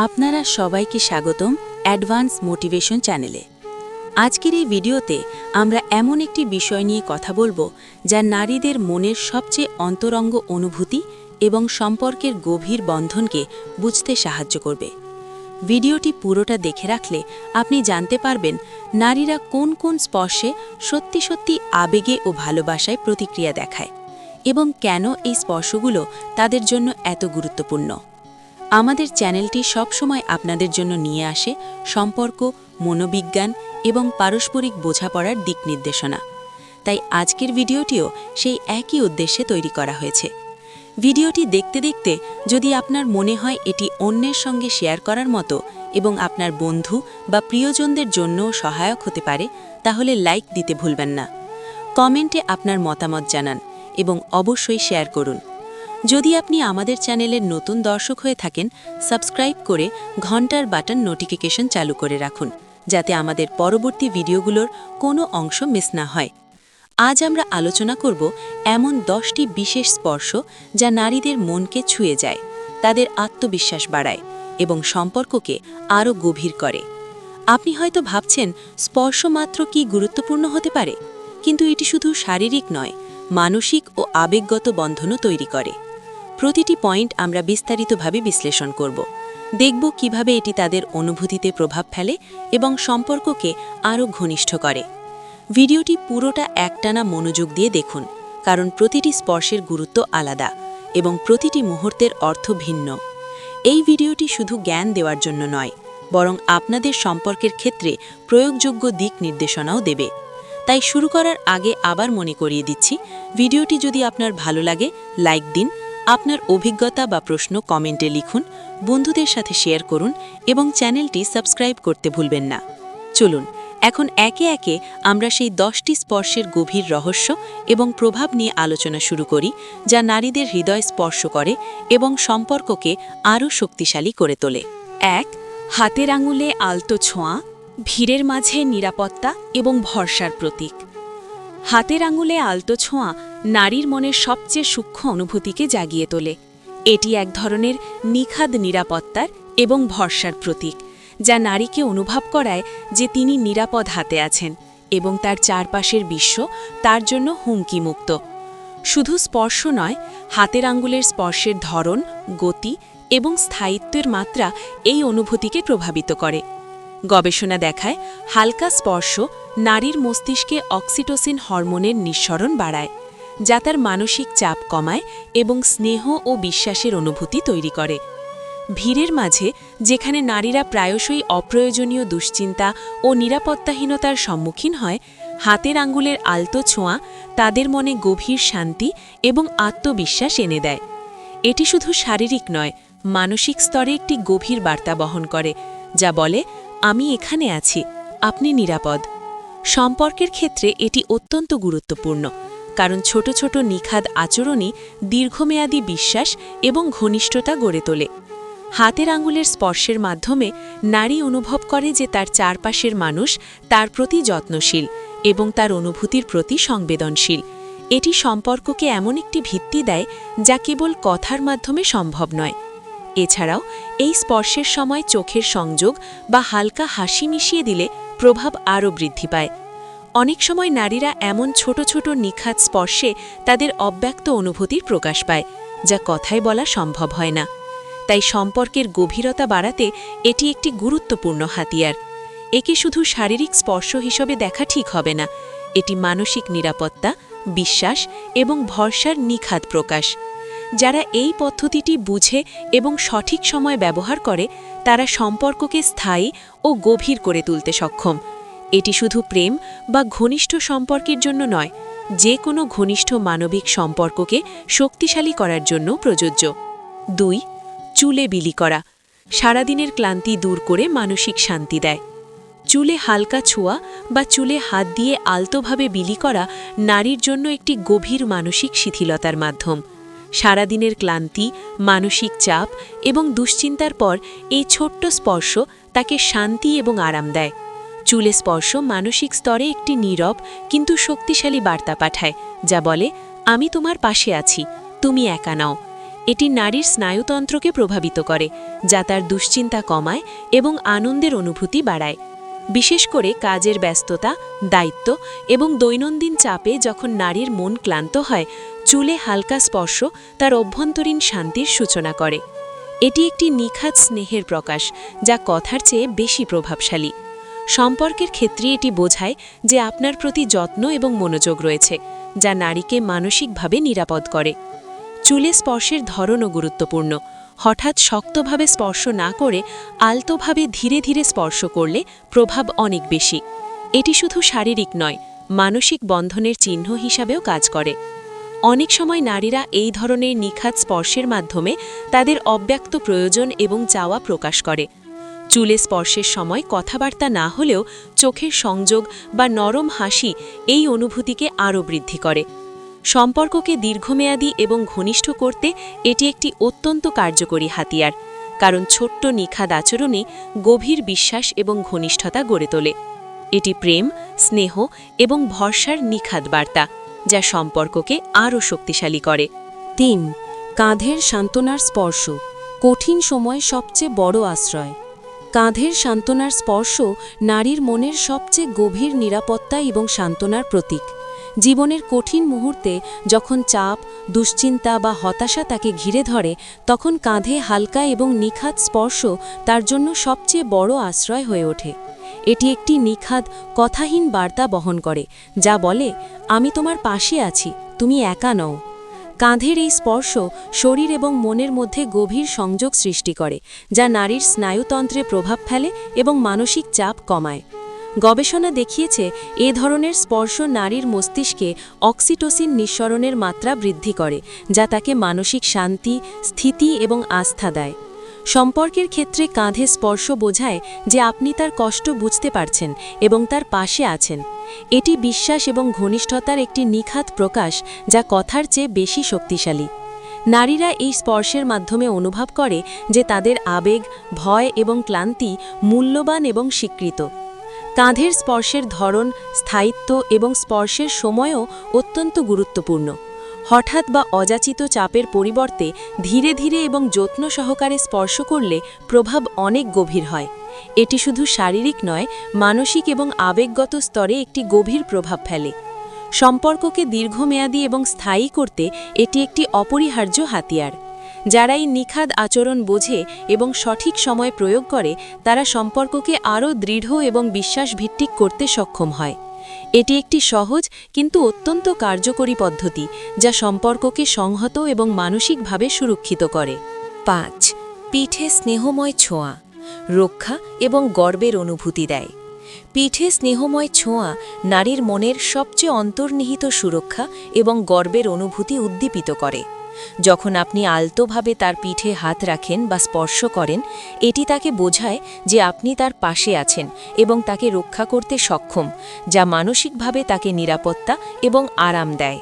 আপনারা সবাইকে স্বাগতম অ্যাডভান্স মোটিভেশন চ্যানেলে। আজকের এই ভিডিওতে আমরা এমন একটি বিষয় নিয়ে কথা বলবো যা নারীদের মনের সবচেয়ে অন্তরঙ্গ অনুভূতি এবং সম্পর্কের গভীর বন্ধনকে বুঝতে সাহায্য করবে। ভিডিওটি পুরোটা দেখে রাখলে আপনি জানতে পারবেন নারীরা কোন কোন স্পর্শে সত্যি সত্যি আবেগে ও ভালোবাসায় প্রতিক্রিয়া দেখায় এবং কেন এই স্পর্শগুলো তাদের জন্য এত গুরুত্বপূর্ণ। আমাদের চ্যানেলটি সবসময় আপনাদের জন্য নিয়ে আসে সম্পর্ক, মনোবিজ্ঞান এবং পারস্পরিক বোঝাপড়ার দিক নির্দেশনা। তাই আজকের ভিডিওটিও সেই একই উদ্দেশ্যে তৈরি করা হয়েছে। ভিডিওটি দেখতে দেখতে যদি আপনার মনে হয় এটি অন্যের সঙ্গে শেয়ার করার মতো এবং আপনার বন্ধু বা প্রিয়জনদের জন্যও সহায়ক হতে পারে, তাহলে লাইক দিতে ভুলবেন না। কমেন্টে আপনার মতামত জানান এবং অবশ্যই শেয়ার করুন। যদি আপনি আমাদের চ্যানেলের নতুন দর্শক হয়ে থাকেন, সাবস্ক্রাইব করে ঘন্টার বাটন নোটিফিকেশন চালু করে রাখুন, যাতে আমাদের পরবর্তী ভিডিওগুলোর কোনো অংশ মিস না হয়। আজ আমরা আলোচনা করব এমন 10টি বিশেষ স্পর্শ যা নারীদের মনকে ছুঁয়ে যায়, তাদের আত্মবিশ্বাস বাড়ায় এবং সম্পর্ককে আরও গভীর করে। আপনি হয়তো ভাবছেন, স্পর্শ মাত্র কি গুরুত্বপূর্ণ হতে পারে? কিন্তু এটি শুধু শারীরিক নয়, মানসিক ও আবেগগত বন্ধনও তৈরি করে। প্রতিটি পয়েন্ট আমরা বিস্তারিতভাবে বিশ্লেষণ করব। দেখব কিভাবে এটি তাদের অনুভূতিতে প্রভাব ফেলে এবং সম্পর্ককে আরও ঘনিষ্ঠ করে। ভিডিওটি পুরোটা একটানা মনোযোগ দিয়ে দেখুন, কারণ প্রতিটি স্পর্শের গুরুত্ব আলাদা এবং প্রতিটি মুহূর্তের অর্থ ভিন্ন। এই ভিডিওটি শুধু জ্ঞান দেওয়ার জন্য নয়, বরং আপনাদের সম্পর্কের ক্ষেত্রে প্রয়োগযোগ্য দিক নির্দেশনাও দেবে। তাই শুরু করার আগে আবার মনে করিয়ে দিচ্ছি, ভিডিওটি যদি আপনার ভালো লাগে লাইক দিন, আপনার অভিজ্ঞতা বা প্রশ্ন কমেন্টে লিখুন, বন্ধুদের সাথে শেয়ার করুন এবং চ্যানেলটি সাবস্ক্রাইব করতে ভুলবেন না। চলুন এখন একে একে আমরা সেই 10টি স্পর্শের গভীর রহস্য এবং প্রভাব নিয়ে আলোচনা শুরু করি, যা নারীদের হৃদয় স্পর্শ করে এবং সম্পর্ককে আরও শক্তিশালী করে তোলে। 1. হাতের আঙুলে আলতো ছোঁয়া, ভিড়ের মাঝে নিরাপত্তা এবং ভরসার প্রতীক। হাতের আঙুলে আলতো ছোঁয়া নারীর মনের সবচেয়ে সূক্ষ্ম অনুভূতিকে জাগিয়ে তোলে। এটি এক ধরনের নিখাদ নিরাপত্তার এবং ভরসার প্রতীক, যা নারীকে অনুভব করায় যে তিনি নিরাপদ হাতে আছেন এবং তার চারপাশের বিশ্ব তার জন্য হুমকিমুক্ত। শুধু স্পর্শ নয়, হাতের আঙুলের স্পর্শের ধরন, গতি এবং স্থায়িত্বের মাত্রা এই অনুভূতিকে প্রভাবিত করে। গবেষণা দেখায়, হালকা স্পর্শ নারীর মস্তিষ্কে অক্সিটোসিন হরমোনের নিঃসরণ বাড়ায়, যা তার মানসিক চাপ কমায় এবং স্নেহ ও বিশ্বাসের অনুভূতি তৈরি করে। ভিড়ের মাঝে, যেখানে নারীরা প্রায়শই অপ্রয়োজনীয় দুশ্চিন্তা ও নিরাপত্তাহীনতার সম্মুখীন হয়, হাতের আঙ্গুলের আলতো ছোঁয়া তাদের মনে গভীর শান্তি এবং আত্মবিশ্বাস এনে দেয়। এটি শুধু শারীরিক নয়, মানসিক স্তরে একটি গভীর বার্তা বহন করে, যা বলে, আমি এখানে আছি, আপনি নিরাপদ। সম্পর্কের ক্ষেত্রে এটি অত্যন্ত গুরুত্বপূর্ণ, কারণ ছোট ছোট নিখাদ আচরণই দীর্ঘমেয়াদী বিশ্বাস এবং ঘনিষ্ঠতা গড়ে তোলে। হাতের আঙুলের স্পর্শের মাধ্যমে নারী অনুভব করে যে তার চারপাশের মানুষ তার প্রতি যত্নশীল এবং তার অনুভূতির প্রতি সংবেদনশীল। এটি সম্পর্ককে এমন একটি ভিত্তি দেয় যা কেবল কথার মাধ্যমে সম্ভব নয়। এছাড়াও এই স্পর্শের সময় চোখের সংযোগ বা হালকা হাসি মিশিয়ে দিলে প্রভাব আরও বৃদ্ধি পায়। অনেক সময় নারীরা এমন ছোট ছোট নিখাত স্পর্শে তাদের অব্যক্ত অনুভূতির প্রকাশ পায়, যা কথায় বলা সম্ভব হয় না। তাই সম্পর্কের গভীরতা বাড়াতে এটি একটি গুরুত্বপূর্ণ হাতিয়ার। একে শুধু শারীরিক স্পর্শ হিসেবে দেখা ঠিক হবে না, এটি মানসিক নিরাপত্তা, বিশ্বাস এবং ভরসার নিখাদ প্রকাশ। যারা এই পদ্ধতিটি বুঝে এবং সঠিক সময় ব্যবহার করে, তারা সম্পর্ককে স্থায়ী ও গভীর করে তুলতে সক্ষম। এটি শুধু প্রেম বা ঘনিষ্ঠ সম্পর্কের জন্য নয়, যে কোনো ঘনিষ্ঠ মানবিক সম্পর্ককে শক্তিশালী করার জন্য প্রযোজ্য। 2. চুলে বিলি করা, সারাদিনের ক্লান্তি দূর করে মানসিক শান্তি দেয়। চুলে হালকা ছোঁয়া বা চুলে হাত দিয়ে আলতোভাবে বিলি করা নারীর জন্য একটি গভীর মানসিক শিথিলতার মাধ্যম। সারাদিনের ক্লান্তি, মানসিক চাপ এবং দুশ্চিন্তার পর এই ছোট্ট স্পর্শ তাকে শান্তি এবং আরাম দেয়। চুলে স্পর্শ মানসিক স্তরে একটি নীরব কিন্তু শক্তিশালী বার্তা পাঠায়, যা বলে, আমি তোমার পাশে আছি, তুমি একা নাও। এটি নারীর স্নায়ুতন্ত্রকে প্রভাবিত করে, যা তার দুশ্চিন্তা কমায় এবং আনন্দের অনুভূতি বাড়ায়। বিশেষ করে কাজের ব্যস্ততা, দায়িত্ব এবং দৈনন্দিন চাপে যখন নারীর মন ক্লান্ত হয়, চুলে হালকা স্পর্শ তার অভ্যন্তরীণ শান্তির সূচনা করে। এটি একটি নিখাদ স্নেহের প্রকাশ, যা কথার চেয়ে বেশি প্রভাবশালী। সম্পর্কের ক্ষেত্রে এটি বোঝায় যে আপনার প্রতি যত্ন এবং মনোযোগ রয়েছে, যা নারীকে মানসিকভাবে নিরাপদ করে। চুলে স্পর্শের ধরনও গুরুত্বপূর্ণ। হঠাৎ শক্তভাবে স্পর্শ না করে আলতোভাবে ধীরে ধীরে স্পর্শ করলে প্রভাব অনেক বেশি। এটি শুধু শারীরিক নয়, মানসিক বন্ধনের চিহ্ন হিসাবেও কাজ করে। অনেক সময় নারীরা এই ধরনের নিখাদ স্পর্শের মাধ্যমে তাদের অব্যক্ত প্রয়োজন এবং চাওয়া প্রকাশ করে। চুলে স্পর্শের সময় কথাবার্তা না হলেও চোখের সংযোগ বা নরম হাসি এই অনুভূতিকে আরও বৃদ্ধি করে। সম্পর্ককে দীর্ঘমেয়াদী এবং ঘনিষ্ঠ করতে এটি একটি অত্যন্ত কার্যকরী হাতিয়ার, কারণ ছোট্ট নিখাদ আচরণে গভীর বিশ্বাস এবং ঘনিষ্ঠতা গড়ে তোলে। এটি প্রেম, স্নেহ এবং ভরসার নিখাদ বার্তা, যা সম্পর্ককে আরও শক্তিশালী করে। ৩. কাঁধের সান্ত্বনার স্পর্শ, কঠিন সময় সবচেয়ে বড় আশ্রয়। কাঁধের সান্ত্বনার স্পর্শ নারীর মনের সবচেয়ে গভীর নিরাপত্তা এবং সান্ত্বনার প্রতীক। জীবনের কঠিন মুহূর্তে যখন চাপ, দুশ্চিন্তা বা হতাশা তাকে ঘিরে ধরে, তখন কাঁধে হালকা এবং নিখাদ স্পর্শ তার জন্য সবচেয়ে বড় আশ্রয় হয়ে ওঠে। এটি একটি নিখাদ, কথাহীন বার্তা বহন করে, যা বলে, আমি তোমার পাশে আছি, তুমি একা নও। কাঁধের এই স্পর্শ শরীর এবং মনের মধ্যে গভীর সংযোগ সৃষ্টি করে, যা নারীর স্নায়ুতন্ত্রে প্রভাব ফেলে এবং মানসিক চাপ কমায়। গবেষণা দেখিয়েছে এ ধরনের স্পর্শ নারীর মস্তিষ্কে অক্সিটোসিন নিঃসরণের মাত্রা বৃদ্ধি করে, যা তাকে মানসিক শান্তি, স্থিতি এবং আস্থা দেয়। সম্পর্কের ক্ষেত্রে কাঁধে স্পর্শ বোঝায় যে আপনি তার কষ্ট বুঝতে পারছেন এবং তার পাশে আছেন। এটি বিশ্বাস এবং ঘনিষ্ঠতার একটি নিখাদ প্রকাশ, যা কথার চেয়ে বেশি শক্তিশালী। নারীরা এই স্পর্শের মাধ্যমে অনুভব করে যে তাদের আবেগ, ভয় এবং ক্লান্তি মূল্যবান এবং স্বীকৃত। কাঁধের স্পর্শের ধরন, স্থায়িত্ব এবং স্পর্শের সময়ও অত্যন্ত গুরুত্বপূর্ণ। হঠাৎ বা অযাচিত চাপের পরিবর্তে ধীরে ধীরে এবং যত্ন সহকারে স্পর্শ করলে প্রভাব অনেক গভীর হয়। এটি শুধু শারীরিক নয়, মানসিক এবং আবেগগত স্তরে একটি গভীর প্রভাব ফেলে। সম্পর্ককে দীর্ঘমেয়াদী এবং স্থায়ী করতে এটি একটি অপরিহার্য হাতিয়ার। যারা এই নিখাদ আচরণ বোঝে এবং সঠিক সময় প্রয়োগ করে, তারা সম্পর্ককে আরও দৃঢ় এবং বিশ্বাসভিত্তিক করতে সক্ষম হয়। এটি একটি সহজ কিন্তু অত্যন্ত কার্যকরী পদ্ধতি, যা সম্পর্ককে সংহত এবং মানসিকভাবে সুরক্ষিত করে। 5. পিঠে স্নেহময় ছোঁয়া, রক্ষা এবং গর্বের অনুভূতি দেয়। পিঠে স্নেহময় ছোঁয়া নারীর মনের সবচেয়ে অন্তর্নিহিত সুরক্ষা এবং গর্বের অনুভূতি উদ্দীপিত করে। যখন আপনি আলতোভাবে তার পিঠে হাত রাখেন বা স্পর্শ করেন, এটি তাকে বোঝায় যে আপনি তার পাশে আছেন এবং তাকে রক্ষা করতে সক্ষম, যা মানসিকভাবে তাকে নিরাপত্তা এবং আরাম দেয়।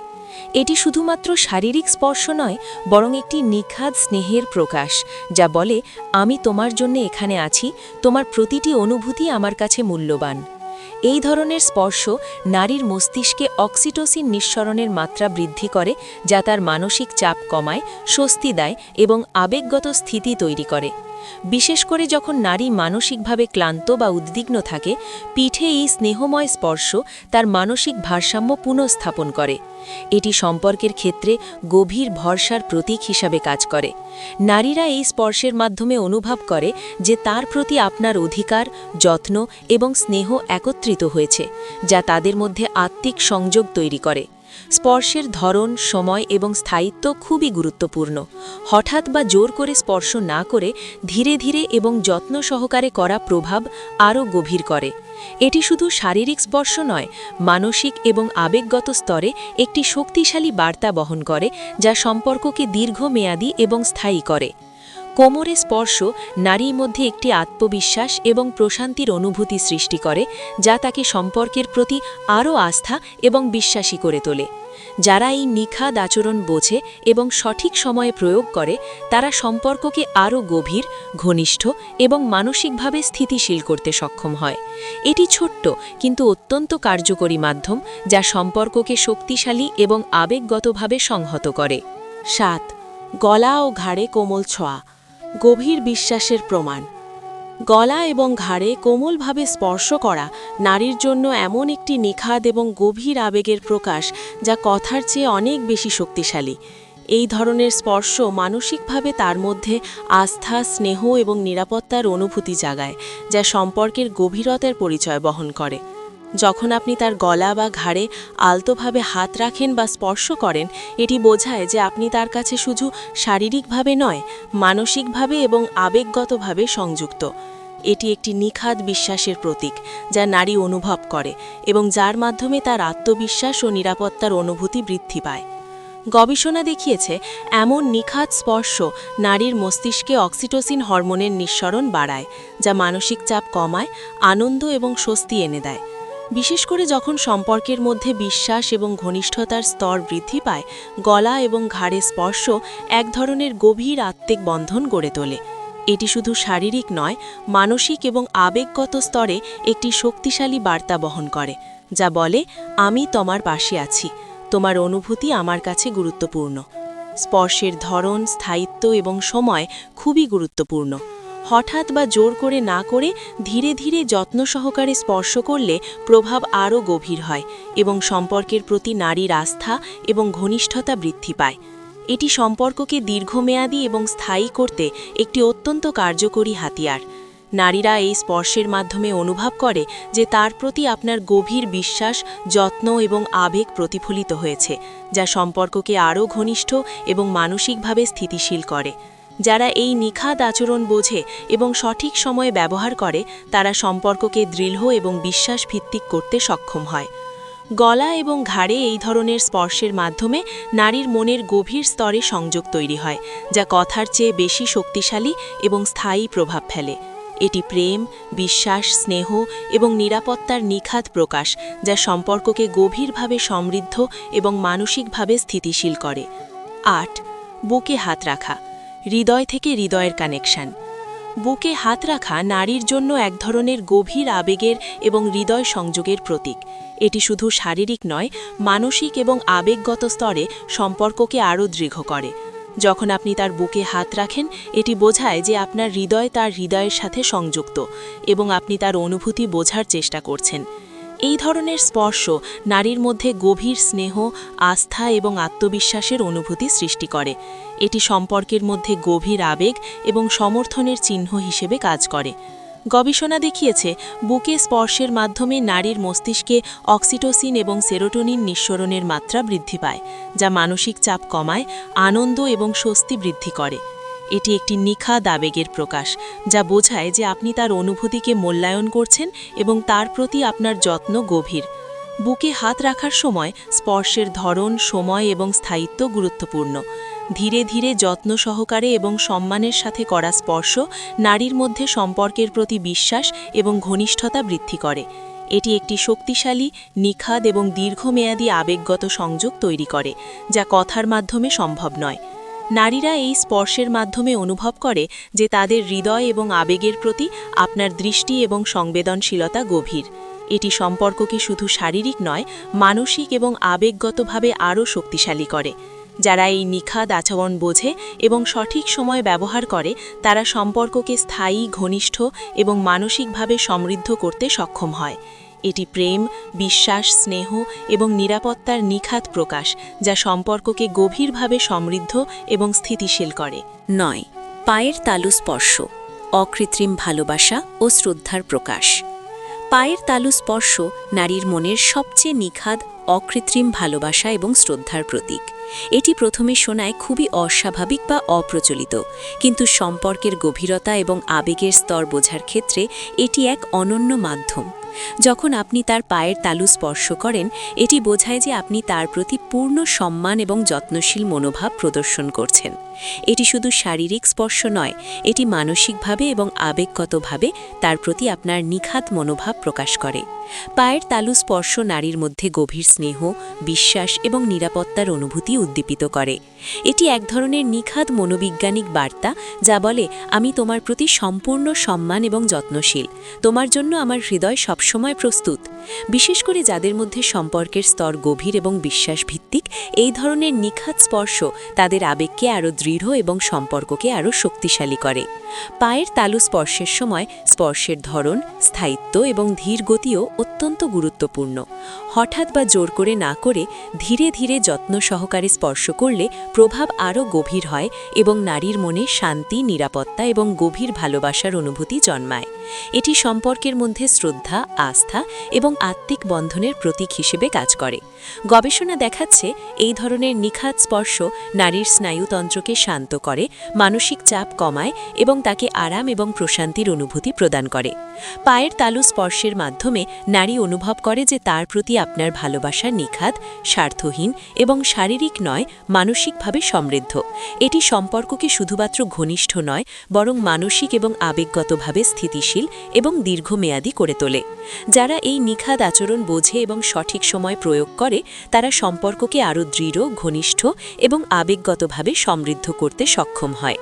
এটি শুধুমাত্র শারীরিক স্পর্শ নয়, বরং একটি নিখাদ স্নেহের প্রকাশ, যা বলে, আমি তোমার জন্য এখানে আছি, তোমার প্রতিটি অনুভূতি আমার কাছে মূল্যবান। এই ধরনের স্পর্শ নারীর মস্তিষ্কে অক্সিটোসিন নিঃসরণের মাত্রা বৃদ্ধি করে, যা তার মানসিক চাপ কমায়, স্বস্তি দেয় এবং আবেগগত স্থিতি তৈরি করে। বিশেষ করে যখন নারী মানসিকভাবে ক্লান্ত বা উদ্বিগ্ন থাকে, পিঠে এই স্নেহময় স্পর্শ তার মানসিক ভারসাম্য পুনঃস্থাপন করে। এটি সম্পর্কের ক্ষেত্রে গভীর ভরসার প্রতীক হিসাবে কাজ করে। নারীরা এই স্পর্শের মাধ্যমে অনুভব করে যে তার প্রতি আপনার অধিকার, যত্ন এবং স্নেহ একত্রিত হয়েছে, যা তাদের মধ্যে আত্মিক সংযোগ তৈরি করে। স্পর্শের ধরন, সময় এবং স্থায়িত্ব খুবই গুরুত্বপূর্ণ। হঠাৎ বা জোর করে স্পর্শ না করে ধীরে ধীরে এবং যত্ন সহকারে করা প্রভাব আরও গভীর করে। এটি শুধু শারীরিক স্পর্শ নয়, মানসিক এবং আবেগগত স্তরে একটি শক্তিশালী বার্তা বহন করে, যা সম্পর্ককে দীর্ঘমেয়াদী এবং স্থায়ী করে। কোমরে স্পর্শ নারীর মধ্যে একটি আত্মবিশ্বাস এবং প্রশান্তির অনুভূতি সৃষ্টি করে, যা তাকে সম্পর্কের প্রতি আরও আস্থা এবং বিশ্বাসী করে তোলে। যারা এই নিখাদ আচরণ বোঝে এবং সঠিক সময়ে প্রয়োগ করে, তারা সম্পর্ককে আরও গভীর, ঘনিষ্ঠ এবং মানসিকভাবে স্থিতিশীল করতে সক্ষম হয়। এটি ছোট্ট কিন্তু অত্যন্ত কার্যকরী মাধ্যম, যা সম্পর্ককে শক্তিশালী এবং আবেগগতভাবে সংহত করে। 7. গলা ও ঘাড়ে কোমল ছোঁয়া, গভীর বিশ্বাসের প্রমাণ। গলা এবং ঘাড়ে কোমলভাবে স্পর্শ করা নারীর জন্য এমন একটি নিখাদ এবং গভীর আবেগের প্রকাশ যা কথার চেয়ে অনেক বেশি শক্তিশালী। এই ধরনের স্পর্শ মানসিকভাবে তার মধ্যে আস্থা, স্নেহ এবং নিরাপত্তার অনুভূতি জাগায়, যা সম্পর্কের গভীরতার পরিচয় বহন করে। যখন আপনি তার গলা বা ঘাড়ে আলতোভাবে হাত রাখেন বা স্পর্শ করেন, এটি বোঝায় যে আপনি তার কাছে শুধু শারীরিকভাবে নয়, মানসিকভাবে এবং আবেগগতভাবে সংযুক্ত। এটি একটি নিখাদ বিশ্বাসের প্রতীক যা নারী অনুভব করে এবং যার মাধ্যমে তার আত্মবিশ্বাস ও নিরাপত্তার অনুভূতি বৃদ্ধি পায়। গবেষণা দেখিয়েছে এমন নিখাদ স্পর্শ নারীর মস্তিষ্কে অক্সিটোসিন হরমোনের নিঃসরণ বাড়ায়, যা মানসিক চাপ কমায়, আনন্দ এবং স্বস্তি এনে দেয়। বিশেষ করে যখন সম্পর্কের মধ্যে বিশ্বাস এবং ঘনিষ্ঠতার স্তর বৃদ্ধি পায়, গলা এবং ঘাড়ে স্পর্শ এক ধরনের গভীর আত্মিক বন্ধন গড়ে তোলে। এটি শুধু শারীরিক নয়, মানসিক এবং আবেগগত স্তরে একটি শক্তিশালী বার্তা বহন করে, যা বলে, আমি তোমার পাশে আছি, তোমার অনুভূতি আমার কাছে গুরুত্বপূর্ণ। স্পর্শের ধরন, স্থায়িত্ব এবং সময় খুবই গুরুত্বপূর্ণ। হঠাৎ বা জোর করে না করে ধীরে ধীরে যত্ন সহকারে স্পর্শ করলে প্রভাব আরও গভীর হয় এবং সম্পর্কের প্রতি নারীর আস্থা এবং ঘনিষ্ঠতা বৃদ্ধি পায়। এটি সম্পর্ককে দীর্ঘমেয়াদী এবং স্থায়ী করতে একটি অত্যন্ত কার্যকরী হাতিয়ার। নারীরা এই স্পর্শের মাধ্যমে অনুভব করে যে তার প্রতি আপনার গভীর বিশ্বাস, যত্ন এবং আবেগ প্রতিফলিত হয়েছে, যা সম্পর্ককে আরও ঘনিষ্ঠ এবং মানসিকভাবে স্থিতিশীল করে। যারা এই নিখাদ আচরণ বোঝে এবং সঠিক সময়ে ব্যবহার করে, তারা সম্পর্ককে দৃঢ় এবং বিশ্বাসভিত্তিক করতে সক্ষম হয়। গলা এবং ঘাড়ে এই ধরনের স্পর্শের মাধ্যমে নারীর মনের গভীর স্তরে সংযোগ তৈরি হয়, যা কথার চেয়ে বেশি শক্তিশালী এবং স্থায়ী প্রভাব ফেলে। এটি প্রেম, বিশ্বাস, স্নেহ এবং নিরাপত্তার নিখাদ প্রকাশ, যা সম্পর্ককে গভীরভাবে সমৃদ্ধ এবং মানসিকভাবে স্থিতিশীল করে। ৮. বুকে হাত রাখা, হৃদয় থেকে হৃদয়ের কানেকশন। বুকে হাত রাখা নারীর জন্য এক ধরনের গভীর আবেগের এবং হৃদয় সংযোগের প্রতীক। এটি শুধু শারীরিক নয়, মানসিক এবং আবেগগত স্তরে সম্পর্ককে আরও দৃঢ় করে। যখন আপনি তার বুকে হাত রাখেন, এটি বোঝায় যে আপনার হৃদয় তার হৃদয়ের সাথে সংযুক্ত এবং আপনি তার অনুভূতি বোঝার চেষ্টা করছেন। এই ধরনের স্পর্শ নারীর মধ্যে গভীর স্নেহ, আস্থা এবং আত্মবিশ্বাসের অনুভূতি সৃষ্টি করে। এটি সম্পর্কের মধ্যে গভীর আবেগ এবং সমর্থনের চিহ্ন হিসেবে কাজ করে। গবেষণা দেখিয়েছে বুকে স্পর্শের মাধ্যমে নারীর মস্তিষ্কে অক্সিটোসিন এবং সেরোটোনিন নিঃসরণের মাত্রা বৃদ্ধি পায়, যা মানসিক চাপ কমায়, আনন্দ এবং স্বস্তি বৃদ্ধি করে। এটি একটি নিখাদ আবেগের প্রকাশ, যা বোঝায় যে আপনি তার অনুভূতিকে মূল্যায়ন করছেন এবং তার প্রতি আপনার যত্ন গভীর। বুকে হাত রাখার সময় স্পর্শের ধরন, সময় এবং স্থায়িত্ব গুরুত্বপূর্ণ। ধীরে ধীরে যত্ন সহকারে এবং সম্মানের সাথে করা স্পর্শ নারীর মধ্যে সম্পর্কের প্রতি বিশ্বাস এবং ঘনিষ্ঠতা বৃদ্ধি করে। এটি একটি শক্তিশালী, নিখাদ এবং দীর্ঘমেয়াদী আবেগগত সংযোগ তৈরি করে, যা কথার মাধ্যমে সম্ভব নয়। নারীরা এই স্পর্শের মাধ্যমে অনুভব করে যে তাদের হৃদয় এবং আবেগের প্রতি আপনার দৃষ্টি এবং সংবেদনশীলতা গভীর। এটি সম্পর্ককে শুধু শারীরিক নয়, মানসিক এবং আবেগগতভাবে আরও শক্তিশালী করে। যারা এই নিখাদ আচরণ বোঝে এবং সঠিক সময় ব্যবহার করে, তারা সম্পর্ককে স্থায়ী, ঘনিষ্ঠ এবং মানসিকভাবে সমৃদ্ধ করতে সক্ষম হয়। এটি প্রেম, বিশ্বাস, স্নেহ এবং নিরাপত্তার নিখাদ প্রকাশ, যা সম্পর্ককে গভীরভাবে সমৃদ্ধ এবং স্থিতিশীল করে। ৯. পায়ের তালু স্পর্শ, অকৃত্রিম ভালোবাসা ও শ্রদ্ধার প্রকাশ। পায়ের তালু স্পর্শ নারীর মনের সবচেয়ে নিখাদ, অকৃত্রিম ভালোবাসা এবং শ্রদ্ধার প্রতীক। এটি প্রথমে শোনায় খুবই অস্বাভাবিক বা অপ্রচলিত, কিন্তু সম্পর্কের গভীরতা এবং আবেগের স্তর বোঝার ক্ষেত্রে এটি এক অনন্য মাধ্যম। যখন আপনি তার পায়ের তালু স্পর্শ করেন, এটি বোঝায় যে আপনি তার প্রতি পূর্ণ সম্মান এবং যত্নশীল মনোভাব প্রদর্শন করছেন। এটি শুধু শারীরিক স্পর্শ নয়, এটি মানসিকভাবে এবং আবেগগতভাবে তার প্রতি আপনার নিখাদ মনোভাব প্রকাশ করে। পায়ের তালু স্পর্শ নারীর মধ্যে গভীর স্নেহ, বিশ্বাস এবং নিরাপত্তার অনুভূতি উদ্দীপিত করে। এটি এক ধরনের নিখাদ মনোবৈজ্ঞানিক বার্তা, যা বলে, আমি তোমার প্রতি সম্পূর্ণ সম্মান এবং যত্নশীল, তোমার জন্য আমার হৃদয় সবসময় সবসময় প্রস্তুত। বিশেষ করে যাদের মধ্যে সম্পর্কের স্তর গভীর এবং বিশ্বাসভিত্তিক, এই ধরনের নিখাত স্পর্শ তাদের আবেগকে আরও দৃঢ় এবং সম্পর্ককে আরও শক্তিশালী করে। পায়ের তালু স্পর্শের সময় স্পর্শের ধরন, স্থায়িত্ব এবং ধীর গতিও অত্যন্ত গুরুত্বপূর্ণ। হঠাৎ বা জোর করে না করে ধীরে ধীরে যত্ন সহকারে স্পর্শ করলে প্রভাব আরও গভীর হয় এবং নারীর মনে শান্তি, নিরাপত্তা এবং গভীর ভালোবাসার অনুভূতি জন্মায়। এটি সম্পর্কের মধ্যে শ্রদ্ধা, আস্থা এবং আত্মিক বন্ধনের প্রতীক হিসেবে কাজ করে। গবেষণা দেখাচ্ছে এই ধরনের নিখাত স্পর্শ নারীর স্নায়ুতন্ত্রকে শান্ত করে, মানসিক চাপ কমায় এবং তাকে আরাম এবং প্রশান্তির অনুভূতি প্রদান করে। পায়ের তালু স্পর্শের মাধ্যমে নারী অনুভব করে যে তার প্রতি আপনার ভালোবাসা নিখাত, স্বার্থহীন এবং শারীরিক নয়, মানসিকভাবে সমৃদ্ধ। এটি সম্পর্ককে শুধুমাত্র ঘনিষ্ঠ নয়, বরং মানসিক এবং আবেগগতভাবে স্থিতিশীল এবং দীর্ঘমেয়াদী করে তোলে। যারা এই নিখাত আচরণ বোঝে এবং সঠিক সময় প্রয়োগ করে, তারা সম্পর্ককে আরও দৃঢ়, ঘনিষ্ঠ এবং আবেগগতভাবে সমৃদ্ধ করতে সক্ষম হয়।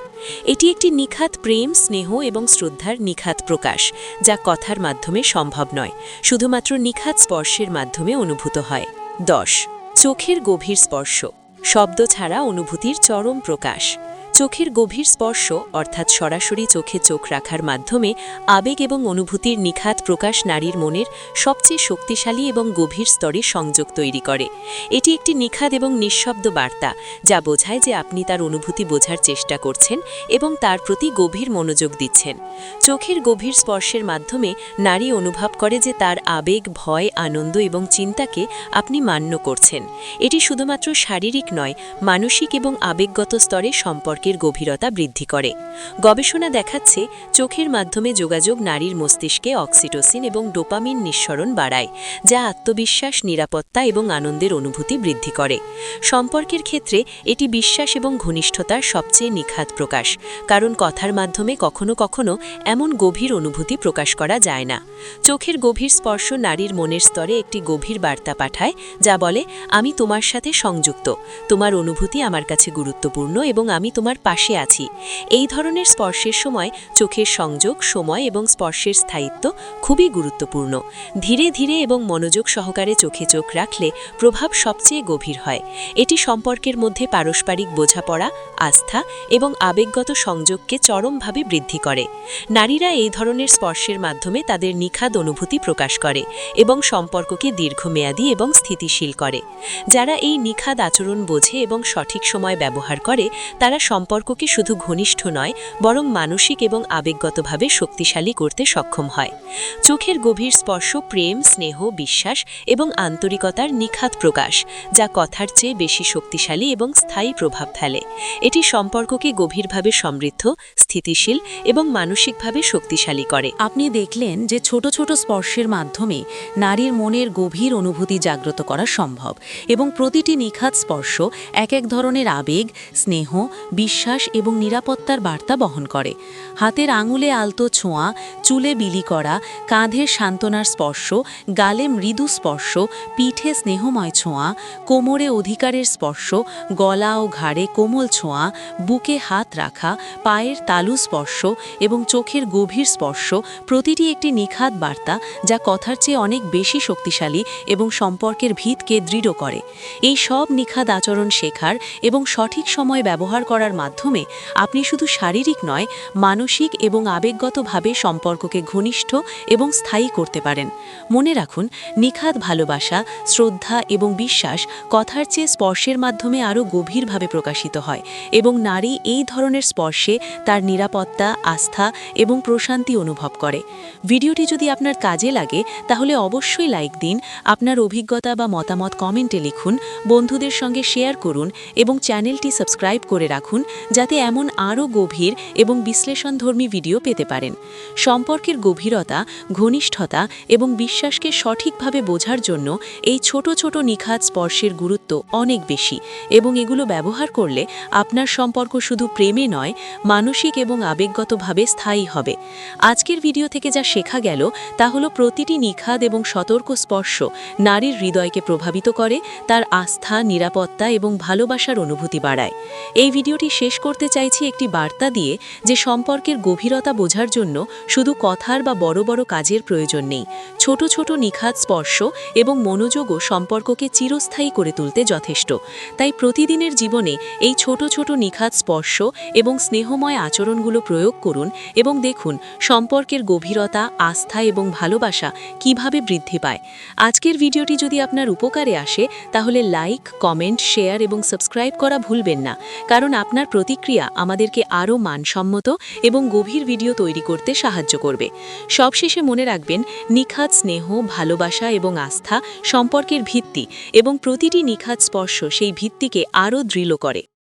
এটি একটি নিখাত প্রেম, স্নেহ এবং শ্রদ্ধার নিখাত প্রকাশ, যা কথার মাধ্যমে সম্ভব নয়, শুধুমাত্র নিখাত স্পর্শের মাধ্যমে অনুভূত হয়। 10. চোখের গভীর স্পর্শ, শব্দ ছাড়া অনুভূতির চরম প্রকাশ। চোখের গভীর স্পর্শ অর্থাৎ সরাসরি চোখে চোখ রাখার মাধ্যমে আবেগ এবং অনুভূতির নিখাত প্রকাশ নারীর মনের সবচেয়ে শক্তিশালী এবং গভীর স্তরে সংযোগ তৈরি করে। এটি একটি নিখাত এবং নিঃশব্দ বার্তা, যা বোঝায় যে আপনি তার অনুভূতি বোঝার চেষ্টা করছেন এবং তার প্রতি গভীর মনোযোগ দিচ্ছেন। চোখের গভীর স্পর্শের মাধ্যমে নারী অনুভব করে যে তার আবেগ, ভয়, আনন্দ এবং চিন্তাকে আপনি মান্য করছেন। এটি শুধুমাত্র শারীরিক নয়, মানসিক এবং আবেগগত স্তরে সম্পর্কের গভীরতা বৃদ্ধি করে। গবেষণা দেখাচ্ছে চোখের মাধ্যমে যোগাযোগ নারীর মস্তিষ্কে অক্সিটোসিন এবং ডোপামিন নিঃসরণ বাড়ায়, যা আত্মবিশ্বাস, নিরাপত্তা এবং আনন্দের অনুভূতি বৃদ্ধি করে। সম্পর্কের ক্ষেত্রে এটি বিশ্বাস এবং ঘনিষ্ঠতার সবচেয়ে নিখাত প্রকাশ, কারণ কথার মাধ্যমে কখনো কখনো এমন গভীর অনুভূতি প্রকাশ করা যায় না। চোখের গভীর স্পর্শ নারীর মনের স্তরে একটি গভীর বার্তা পাঠায়, যা বলে, আমি তোমার সাথে সংযুক্ত, তোমার অনুভূতি আমার কাছে গুরুত্বপূর্ণ এবং আমি তোমার পাশে আছি। এই ধরনের স্পর্শের সময় চোখের সংযোগ, সময় এবং স্পর্শের স্থায়িত্ব খুবই গুরুত্বপূর্ণ। ধীরে ধীরে এবং মনোযোগ সহকারে চোখে চোখ রাখলে প্রভাব সবচেয়ে গভীর হয়। এটি সম্পর্কের মধ্যে পারস্পরিক বোঝাপড়া, আস্থা এবং আবেগগত সংযোগকে চরমভাবে বৃদ্ধি করে। নারীরা এই ধরনের স্পর্শের মাধ্যমে তাদের নিখাদ অনুভূতি প্রকাশ করে এবং সম্পর্ককে দীর্ঘমেয়াদী এবং স্থিতিশীল করে। যারা এই নিখাদ আচরণ বোঝে এবং সঠিক সময় ব্যবহার করে, তারা সম্পর্ককে শুধু ঘনিষ্ঠ নয়, বরং মানসিক এবং আবেগগতভাবে শক্তিশালী করতে সক্ষম হয়। চোখের গভীর স্পর্শ প্রেম, স্নেহ, বিশ্বাস এবং আন্তরিকতার নিখাত প্রকাশ, যা কথার চেয়ে বেশি শক্তিশালী এবং স্থায়ী প্রভাব ফেলে। এটি সম্পর্ককে গভীরভাবে সমৃদ্ধ, স্থিতিশীল এবং মানসিকভাবে শক্তিশালী করে। আপনি দেখলেন যে ছোট ছোট স্পর্শের মাধ্যমে নারীর মনের গভীর অনুভূতি জাগ্রত করা সম্ভব এবং প্রতিটি নিখাত স্পর্শ এক এক ধরনের আবেগ, স্নেহ, বিশ্বাস এবং নিরাপত্তার বার্তা বহন করে। হাতের আঙুলে আলতো ছোঁয়া, চুলে বিলি করা, কাঁধে সান্ত্বনার স্পর্শ, গালে মৃদু স্পর্শ, পিঠে স্নেহময় ছোঁয়া, কোমরে অধিকারের স্পর্শ, গলা ও ঘাড়ে কোমল ছোঁয়া, বুকে হাত রাখা, পায়ের তালু স্পর্শ এবং চোখের গভীর স্পর্শ প্রতিটি একটি নিখাত বার্তা, যা কথার চেয়ে অনেক বেশি শক্তিশালী এবং সম্পর্কের ভিতকে দৃঢ় করে। এই সব নিখাত আচরণ শেখার এবং সঠিক সময় ব্যবহার করার মাধ্যমে আপনি শুধু শারীরিক নয়, মানসিক এবং আবেগগতভাবে সম্পর্ককে ঘনিষ্ঠ এবং স্থায়ী করতে পারেন। মনে রাখুন, নিখাত ভালোবাসা, শ্রদ্ধা এবং বিশ্বাস কথার চেয়ে স্পর্শের মাধ্যমে আরও গভীরভাবে প্রকাশিত হয় এবং নারী এই ধরনের স্পর্শে তার নিরাপত্তা, আস্থা এবং প্রশান্তি অনুভব করে। ভিডিওটি যদি আপনার কাজে লাগে তাহলে অবশ্যই লাইক দিন, আপনার অভিজ্ঞতা বা মতামত কমেন্টে লিখুন, বন্ধুদের সঙ্গে শেয়ার করুন এবং চ্যানেলটি সাবস্ক্রাইব করে রাখুন, যাতে এমন আরও গভীর এবং বিশ্লেষণধর্মী ভিডিও পেতে পারেন। সম্পর্কের গভীরতা, ঘনিষ্ঠতা এবং বিশ্বাসকে সঠিকভাবে বোঝার জন্য এই ছোট ছোট নিখাত স্পর্শের গুরুত্ব অনেক বেশি এবং এগুলো ব্যবহার করলে আপনার সম্পর্ক শুধু প্রেমে নয়, মানসিক এবং আবেগগতভাবে স্থায়ী হবে। আজকের ভিডিও থেকে যা শেখা গেল তা হলো প্রতিটি নিখাত এবং সতর্ক স্পর্শ নারীর হৃদয়কে প্রভাবিত করে, তার আস্থা, নিরাপত্তা এবং ভালোবাসার অনুভূতি বাড়ায়। এই ভিডিওটি শেষ করতে চাইছি একটি বার্তা দিয়ে যে সম্পর্কের গভীরতা বোঝার জন্য শুধু কথার বা বড় বড় কাজের প্রয়োজন নেই। ছোট ছোট নিখাত স্পর্শ এবং মনোযোগও সম্পর্ককে চিরস্থায়ী করে তুলতে যথেষ্ট। তাই প্রতিদিনের জীবনে এই ছোট ছোট নিখাত স্পর্শ এবং স্নেহময় আচরণগুলো প্রয়োগ করুন এবং দেখুন সম্পর্কের গভীরতা, আস্থা এবং ভালোবাসা কিভাবে বৃদ্ধি পায়। আজকের ভিডিওটি যদি আপনার উপকারে আসে তাহলে লাইক, কমেন্ট, শেয়ার এবং সাবস্ক্রাইব করা ভুলবেন না, কারণ আপনার প্রতিক্রিয়া আমাদেরকে আরও মানসম্মত এবং গভীর ভিডিও তৈরি করতে সাহায্য করবে। সবশেষে মনে রাখবেন, নিখাত স্নেহ, ভালোবাসা এবং আস্থা সম্পর্কের ভিত্তি এবং প্রতিটি নিখাত স্পর্শ সেই ভিত্তিকে আরও দৃঢ় করে।